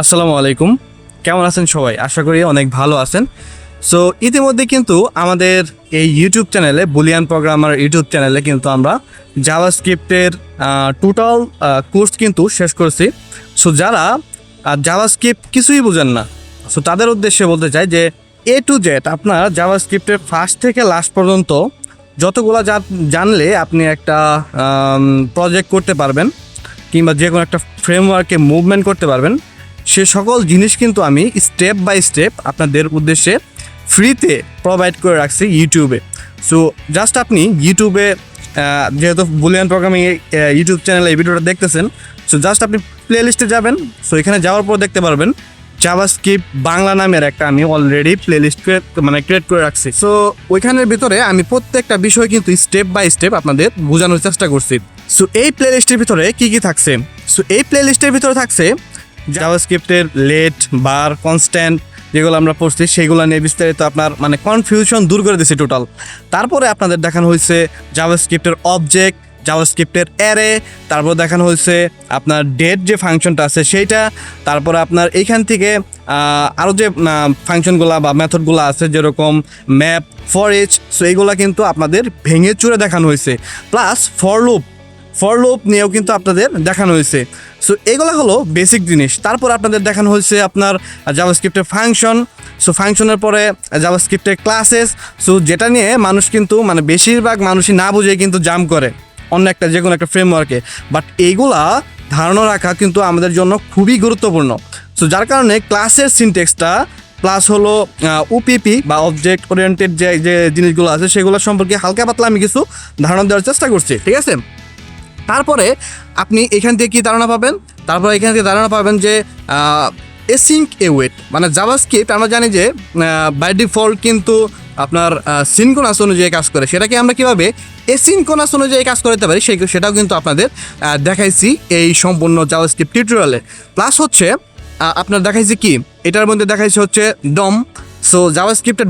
আসসালামু আলাইকুম, কেমন আছেন সবাই? আশা করি অনেক ভালো আছেন। সো ইতিমধ্যে কিন্তু আমাদের এই ইউটিউব চ্যানেলে বুলিয়ান প্রোগ্রামার ইউটিউব চ্যানেলে কিন্তু আমরা জাভাস্ক্রিপ্টের টোটাল কোর্স কিন্তু শেষ করছি। সো যারা জাভাস্ক্রিপ্ট কিছুই বুঝেন না, সো তাদের উদ্দেশ্যে বলতে চাই যে এ টু জেড আপনার জাভাস্ক্রিপ্টের ফার্স্ট থেকে লাস্ট পর্যন্ত যতগুলো জানলে আপনি একটা প্রজেক্ট করতে পারবেন কিংবা যে কোনো একটা ফ্রেমওয়ার্কে মুভমেন্ট করতে পারবেন, সে সকল জিনিস কিন্তু আমি স্টেপ বাই স্টেপ আপনাদের উদ্দেশ্যে ফ্রিতে প্রোভাইড করে রাখছি ইউটিউবে। সো জাস্ট আপনি ইউটিউবে যেহেতু বুলিয়ান প্রোগ্রামিং ইউটিউব চ্যানেলে এই ভিডিওটা দেখতেছেন, সো জাস্ট আপনি প্লে লিস্টে যাবেন। সো এখানে যাওয়ার পর দেখতে পারবেন জাভাস্ক্রিপ্ট বাংলা নামের একটা আমি অলরেডি প্লে লিস্ট ক্রিয়েট করে রাখছি। সো ওইখানের ভিতরে আমি প্রত্যেকটা বিষয় কিন্তু স্টেপ বাই স্টেপ আপনাদের বোঝানোর চেষ্টা করছি। সো এই প্লে লিস্টের ভিতরে কী কী থাকছে? সো এই প্লে লিস্টের ভিতরে থাকছে জাভাস্ক্রিপ্টের লেট, বার, কনস্ট্যান্ট যেগুলো আমরা পড়ছি সেগুলো নিয়ে বিস্তারিত আপনার কনফিউশন দূর করে দিচ্ছি টোটাল। তারপরে আপনাদের দেখানো হয়েছে জাভাস্ক্রিপ্টের অবজেক্ট, জাভাস্ক্রিপ্টের অ্যারে, তারপর দেখানো হয়েছে আপনার ডেট যে ফাংশনটা আছে সেইটা, তারপরে আপনার এইখান থেকে আরও যে ফাংশনগুলো বা মেথডগুলো আছে যেরকম ম্যাপ, ফর ইচ, সো এইগুলো কিন্তু আপনাদের ভেঙে চুরে দেখানো হয়েছে। প্লাস ফর লুপ নিয়েও কিন্তু আপনাদের দেখানো হয়েছে। সো এগুলো হলো বেসিক জিনিস। তারপর আপনাদের দেখানো হয়েছে আপনার জাভাস্ক্রিপ্টের ফাংশন, সো ফাংশনের পরে জাভাস্ক্রিপ্টের ক্লাসেস, সো যেটা নিয়ে মানুষ কিন্তু বেশিরভাগ মানুষই না বুঝে কিন্তু জাম্প করে অন্য একটা যে কোনো একটা ফ্রেমওয়ার্কে, বাট এইগুলা ধারণা রাখা কিন্তু আমাদের জন্য খুবই গুরুত্বপূর্ণ। সো যার কারণে ক্লাসের সিনটেক্সটা প্লাস হলো ওপিপি বা অবজেক্ট ওরিয়েন্টেড যে জিনিসগুলো আছে সেগুলো সম্পর্কে হালকা পাতলা আমি কিছু ধারণা দেওয়ার চেষ্টা করছি, ঠিক আছে? তারপরে আপনি এখান থেকে কী ধারণা পাবেন? তারপরে এখান থেকে ধারণা পাবেন যে এসিঙ্ক এওয়েট, জাভাস্ক্রিপ্ট আমরা জানি যে বাই ডিফল্ট কিন্তু আপনার সিনক্রোনাস অনুযায়ী কাজ করে। সেটাকে আমরা কীভাবে এসিনক্রোনাস অনুযায়ী কাজ করতে পারি সেটাও কিন্তু আপনাদের দেখাইছি এই সম্পূর্ণ জাভাস্ক্রিপ্ট টিউটোরিয়ালে। প্লাস হচ্ছে আপনার দেখাইছি কি, এটার মধ্যে দেখাইছি হচ্ছে ডম। সো জাভাস্ক্রিপ্টের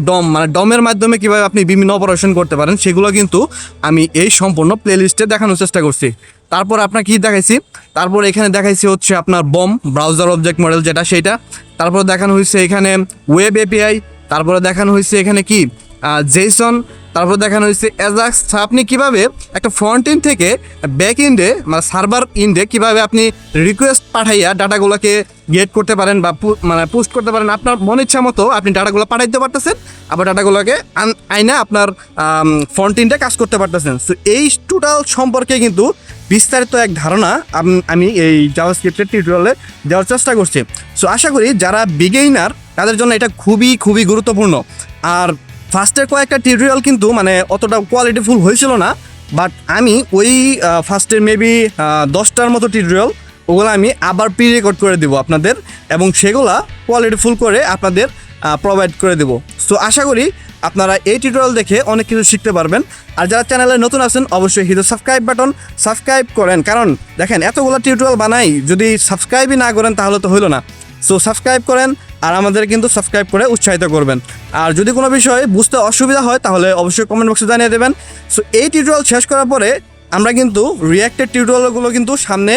ডমের মাধ্যমে কীভাবে আপনি বিভিন্ন অপারেশন করতে পারেন সেগুলো কিন্তু আমি এই সম্পূর্ণ প্লেলিস্টে দেখানোর চেষ্টা করছি। তারপর আপনার কি দেখাইছি, তারপর এখানে দেখাইছি হচ্ছে আপনার বম, ব্রাউজার অবজেক্ট মডেল যেটা সেইটা। তারপর দেখানো হয়েছে এখানে ওয়েব এপিআই, তারপরে দেখানো হয়েছে এখানে কি জেসন, তারপর দেখানো হয়েছে অ্যাজাক্স। আপনি কিভাবে একটা ফ্রন্ট এন্ড থেকে ব্যাক এন্ডে সার্ভার এন্ডে কিভাবে আপনি রিকোয়েস্ট পাঠাইয়া ডাটাগুলোকে গেট করতে পারেন বা পোস্ট করতে পারেন। আপনার মন ইচ্ছা মতো আপনি ডাটাগুলো পাঠাইতে পারতেছেন, আবার ডাটাগুলোকে আইনা আপনার ফ্রন্ট এন্ডে কাজ করতে পারতেছেন। সো এই টোটাল সম্পর্কে কিন্তু বিস্তারিত এক ধারণা আমি এই জাভাস্ক্রিপ্টের টিউটোরিয়ালে দেওয়ার চেষ্টা করছি। সো আশা করি যারা বিগিনার তাদের জন্য এটা খুবই খুবই গুরুত্বপূর্ণ। আর ফার্স্টের কয়েকটা টিউটোরিয়াল কিন্তু অতটা কোয়ালিটিফুল হয়েছিল না, বাট আমি ওই ফার্স্টের মেবি 10টার মতো টিউটোরিয়াল ওগুলো আমি আবার প্রি রেকর্ড করে দেবো আপনাদের, এবং সেগুলা কোয়ালিটিফুল করে আপনাদের প্রোভাইড করে দেবো। সো আশা করি আপনারা এই টিউটোরিয়াল দেখে অনেক কিছু শিখতে পারবেন। আর যারা চ্যানেলে নতুন আছেন অবশ্যই হিট সাবস্ক্রাইব বাটন সাবস্ক্রাইব করেন, কারণ দেখেন এতগুলো টিউটোরিয়াল বানাই, যদি সাবস্ক্রাইবই না করেন তাহলে তো হইলো না। সো সাবস্ক্রাইব করেন আর আমাদের কিন্তু সাবস্ক্রাইব করে উৎসাহিত করবেন। আর যদি কোনো বিষয় বুঝতে অসুবিধা হয় তাহলে অবশ্যই কমেন্ট বক্সে জানিয়ে দেবেন। সো এই টিউটোরিয়াল শেষ করার পরে আমরা কিন্তু রিঅ্যাক্টেড টিউটোরিয়ালগুলো কিন্তু সামনে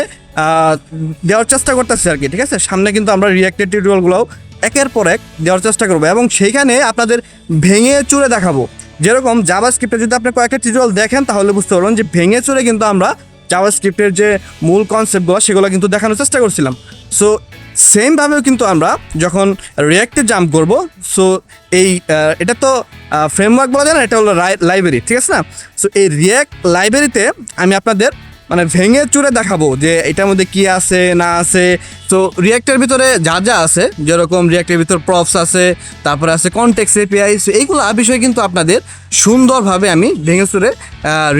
দেওয়ার চেষ্টা করতেছি আর কি, ঠিক আছে? সামনে কিন্তু আমরা রিঅ্যাক্টেড টিউটোরিয়ালগুলোও একের পর এক দেওয়ার চেষ্টা করবো, এবং সেইখানে আপনাদের ভেঙে চুরে দেখাবো। যেরকম জাভাস্ক্রিপ্টে যদি আপনি কয়েকটা টিউটোরিয়াল দেখেন তাহলে বুঝতে পারবেন যে ভেঙে চুরে কিন্তু আমরা জাভাস্ক্রিপ্টের যে মূল কনসেপ্টগুলো সেগুলো কিন্তু দেখানোর চেষ্টা করছিলাম। সো সেমভাবেও কিন্তু আমরা যখন রিঅ্যাক্টে জাম্প করব, সো এটা তো ফ্রেমওয়ার্ক বলা যায় না, এটা হলো লাইব্রেরি, ঠিক আছে না? সো এই রিঅ্যাক্ট লাইব্রেরিতে আমি আপনাদের ভেঙে চুরে দেখাবো যে এটার মধ্যে কি আছে না আছে। তো রিঅ্যাক্টের ভিতরে যা যা আছে, যেরকম রিঅ্যাক্টের ভিতর প্রপস আছে, তারপরে আছে কনটেক্সট এপিআই, সো এইগুলো বিষয়ে কিন্তু আপনাদের সুন্দরভাবে আমি ভেঙে চুরে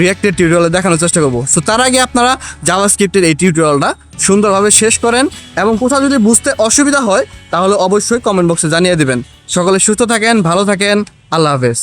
রিঅ্যাক্টের টিউটোরিয়ালে দেখানোর চেষ্টা করবো। সো তার আগে আপনারা জাভাস্ক্রিপ্টের এই টিউটোরিয়ালটা সুন্দরভাবে শেষ করেন, এবং কোথাও যদি বুঝতে অসুবিধা হয় তাহলে অবশ্যই কমেন্ট বক্সে জানিয়ে দেবেন। সকলে সুস্থ থাকেন, ভালো থাকেন, আল্লাহ হাফেজ।